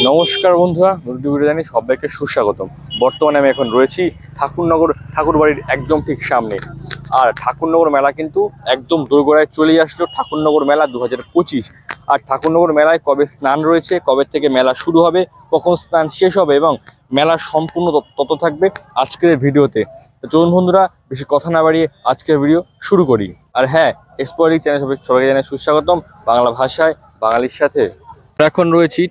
নমস্কার বন্ধুরা, ভিডিও জানি সবাইকে সুস্বাগতম। বর্তমানে আমি এখন রয়েছি ঠাকুরবাড়ির একদম ঠিক সামনে। আর ঠাকুরনগর মেলা কিন্তু একদম দোরগোড়ায় চলে আসলো। ঠাকুরনগর মেলা 2025। আর ঠাকুরনগর মেলায় কবে স্নান রয়েছে, কবে থেকে মেলা শুরু হবে, কখন স্নান শেষ হবে এবং মেলার সম্পূর্ণ তত থাকবে আজকের ভিডিওতে। তো চলুন বন্ধুরা, বেশি কথা না বাড়িয়ে আজকের ভিডিও শুরু করি। আর হ্যাঁ, এক্সপ্লোরিং চ্যানেল সবাইকে জানাই সুস্বাগতম বাংলা ভাষায় বাঙালির সাথে। এখন রয়েছি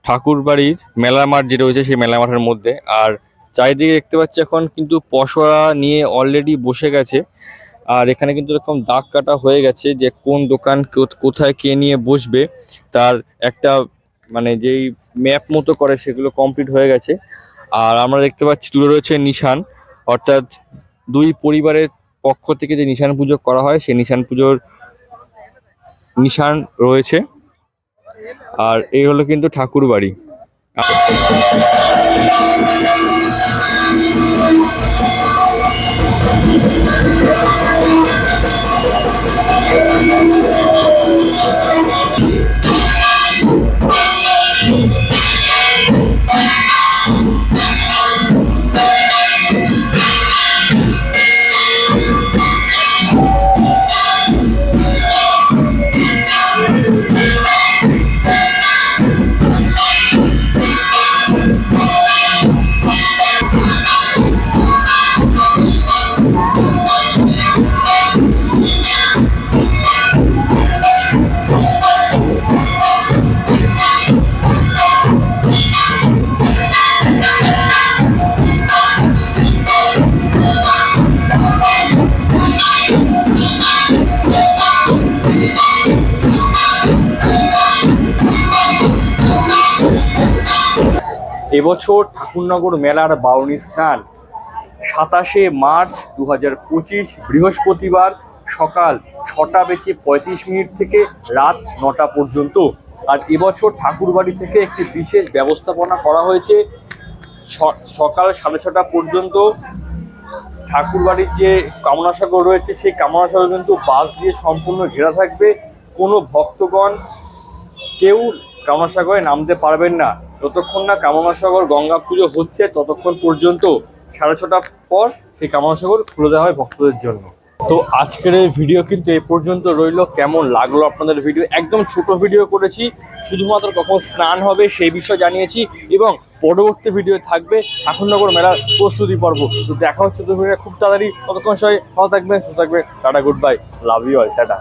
ঠাকুরবাড়ির মেলা মাঠ যে রয়েছে সেই মেলা মাঠের মধ্যে। আর চারিদিকে দেখতে পাচ্ছি এখন কিন্তু পসরা নিয়ে অলরেডি বসে গেছে। আর এখানে কিন্তু এরকম দাগ কাটা হয়ে গেছে যে কোন দোকান কোথায় কে নিয়ে বসবে, তার একটা মানে যেই ম্যাপ মতো করে সেগুলো কমপ্লিট হয়ে গেছে। আর আমরা দেখতে পাচ্ছি দূরে রয়েছে নিশান, অর্থাৎ দুই পরিবারের পক্ষ থেকে যে নিশান পুজো করা হয় সেই নিশান পুজোর নিশান রয়েছে। আর এই হলো কিন্তু ঠাকুর বাড়ি। এবছর ঠাকুরনগর মেলার বারুণী স্নান 27শে মার্চ 2025 বৃহস্পতিবার সকাল 6:35 থেকে রাত 9টা পর্যন্ত। আর এবছর ঠাকুরবাড়ি থেকে একটি বিশেষ ব্যবস্থাপনা করা হয়েছে। সকাল 6:30 পর্যন্ত ঠাকুরবাড়ির যে কামনাসাগর রয়েছে সেই কামনাসাগর কিন্তু বাস দিয়ে সম্পূর্ণ ঘেরা থাকবে। কোনো ভক্তগণ কেউ কামনাসাগরে নামতে পারবেন না যতক্ষণ না কামনাসাগর গঙ্গা পুজো হচ্ছে, ততক্ষণ পর্যন্ত 6:30 পর সেই কামনাসাগর খুলে দেওয়া হয় ভক্তদের জন্য। তো আজকের এই ভিডিও কিন্তু এই পর্যন্ত রইল। কেমন লাগলো আপনাদের ভিডিও? একদম ছোট ভিডিও করেছি, শুধুমাত্র কখন স্নান হবে সেই বিষয় জানিয়েছি এবং পরবর্তী ভিডিও থাকবে ঠাকুরনগর মেলার প্রস্তুতি পর্ব। তো দেখা হচ্ছে তো খুব তাড়াতাড়ি। ততক্ষণ সবাই ভালো থাকবেন, সুস্থ থাকবেন। Tata, good bye, love you all, tata.